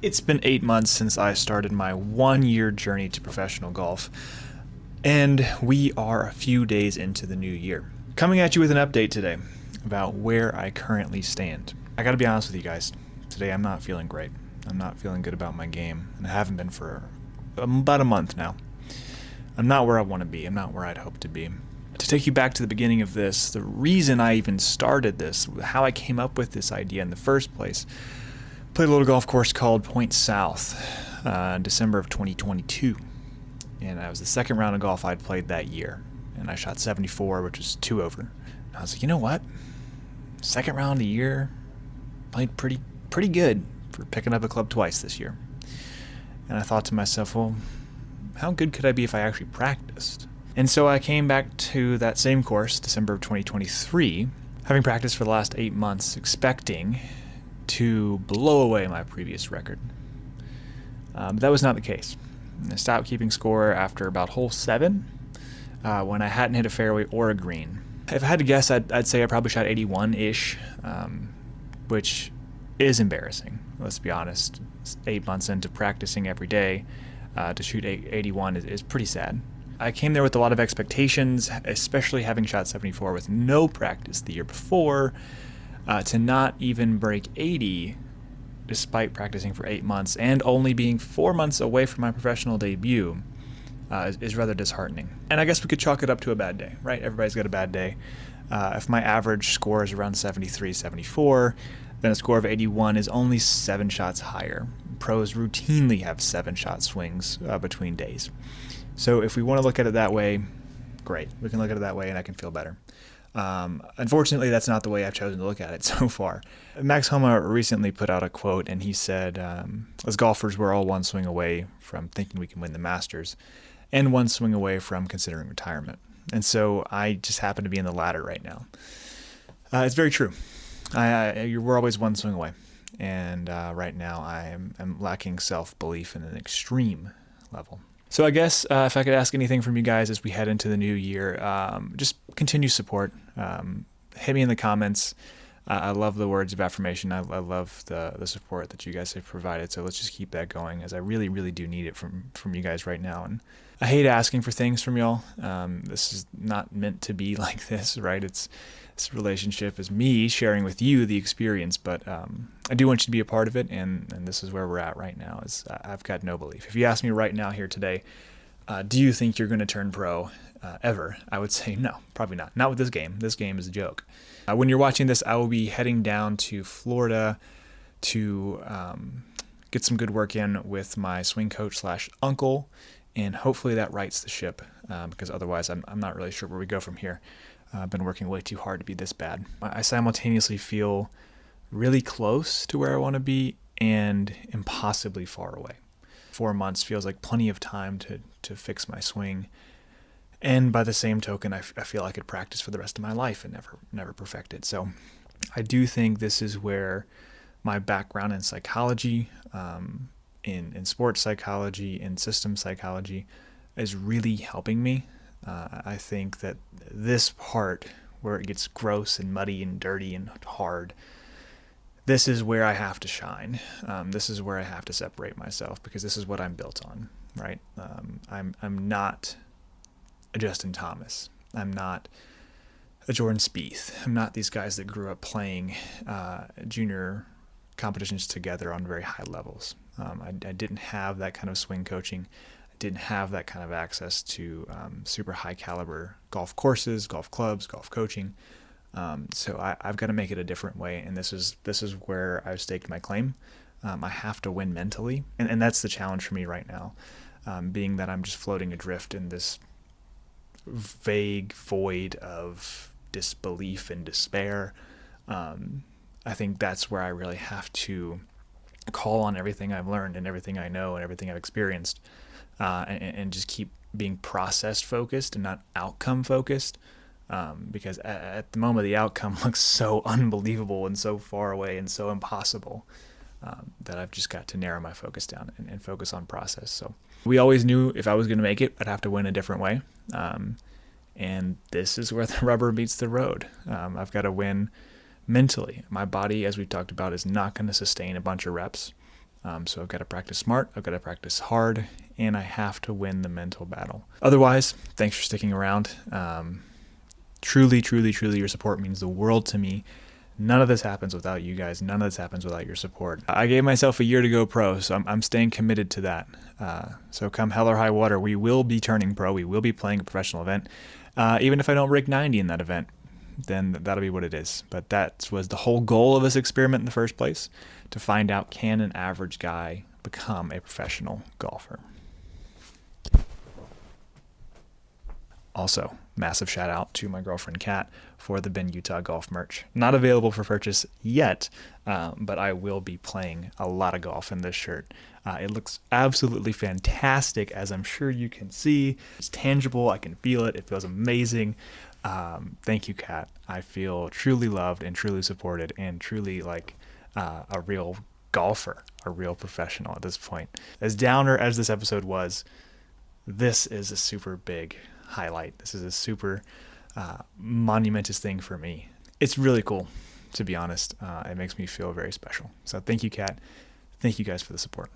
It's been 8 months since I started my 1 year journey to professional golf, and we are a few days into the new year. Coming at you with an update today about where I currently stand. I gotta be honest with you guys, today I'm not feeling great. I'm not feeling good about my game, and I haven't been for about a month now. I'm not where I want to be, I'm not where I'd hope to be. To take you back to the beginning of this, the reason I even started this, how I came up with this idea in the first place, played a little golf course called Point South in December of 2022. And that was the second round of golf I'd played that year. And I shot 74, which was 2 over. And I was like, you know what? Second round of the year, played pretty good for picking up a club twice this year. And I thought to myself, well, how good could I be if I actually practiced? And so I came back to that same course, December of 2023, having practiced for the last 8 months, expecting to blow away my previous record. But that was not the case. I stopped keeping score after about hole 7, when I hadn't hit a fairway or a green. If I had to guess, I'd say I probably shot 81-ish, which is embarrassing. Let's be honest. 8 months into practicing every day, to shoot 81 is pretty sad. I came there with a lot of expectations, especially having shot 74 with no practice the year before. To not even break 80 despite practicing for 8 months and only being 4 months away from my professional debut is rather disheartening. And I guess we could chalk it up to a bad day, right? Everybody's got a bad day. If my average score is around 73, 74, then a score of 81 is only 7 shots higher. Pros routinely have 7-shot swings between days. So if we want to look at it that way, great. We can look at it that way and I can feel better. Unfortunately, that's not the way I've chosen to look at it so far. Max Homa recently put out a quote, and he said, as golfers, we're all one swing away from thinking we can win the Masters and one swing away from considering retirement. And so I just happen to be in the latter right now. It's very true. We're always one swing away. And right now I'm lacking self-belief in an extreme level. So I guess if I could ask anything from you guys as we head into the new year, just continue support. Hit me in the comments. I love the words of affirmation. I love the support that you guys have provided. So let's just keep that going, as I really, really do need it from you guys right now. And I hate asking for things from y'all. This is not meant to be like this, right? This relationship is me sharing with you the experience, but I do want you to be a part of it, and this is where we're at right now. Is I've got no belief. If you ask me right now here today, do you think you're going to turn pro ever? I would say no, probably not. Not with this game. This game is a joke. When you're watching this, I will be heading down to Florida to get some good work in with my swing coach / uncle, and hopefully that rights the ship, because otherwise I'm not really sure where we go from here. I've been working way too hard to be this bad. I simultaneously feel really close to where I want to be and impossibly far away. 4 months feels like plenty of time to fix my swing. And by the same token, I feel I could practice for the rest of my life and never perfect it. So I do think this is where my background in psychology, in sports psychology, in system psychology is really helping me. I think that this part where it gets gross and muddy and dirty and hard, this is where I have to shine. This is where I have to separate myself, because this is what I'm built on, right? I'm not a Justin Thomas. I'm not a Jordan Spieth. I'm not these guys that grew up playing junior competitions together on very high levels. I didn't have that kind of swing coaching. Didn't have that kind of access to super high caliber golf courses, golf clubs, golf coaching. So I've got to make it a different way, and this is where I've staked my claim. I have to win mentally, and that's the challenge for me right now, being that I'm just floating adrift in this vague void of disbelief and despair. I think that's where I really have to call on everything I've learned and everything I know and everything I've experienced. And just keep being process focused and not outcome focused, because at the moment the outcome looks so unbelievable and so far away and so impossible, that I've just got to narrow my focus down and focus on process. So we always knew if I was going to make it, I'd have to win a different way, and this is where the rubber meets the road. I've got to win mentally. My body, as we've talked about, is not going to sustain a bunch of reps. So I've got to practice smart, I've got to practice hard, and I have to win the mental battle. Otherwise, thanks for sticking around. Truly, truly, truly, your support means the world to me. None of this happens without you guys. None of this happens without your support. I gave myself a year to go pro, so I'm staying committed to that. So come hell or high water, we will be turning pro. We will be playing a professional event. Even if I don't break 90 in that event, then that'll be what it is. But that was the whole goal of this experiment in the first place, to find out, can an average guy become a professional golfer? Also, massive shout out to my girlfriend Kat for the Ben Utah golf merch. Not available for purchase yet, but I will be playing a lot of golf in this shirt. It looks absolutely fantastic, as I'm sure you can see. It's tangible, I can feel it, it feels amazing. Thank you, Kat. I feel truly loved and truly supported and truly like a real golfer, a real professional at this point. As downer as this episode was, this is a super big highlight. This is a super monumentous thing for me. It's really cool, to be honest. It makes me feel very special. So thank you, Kat. Thank you guys for the support.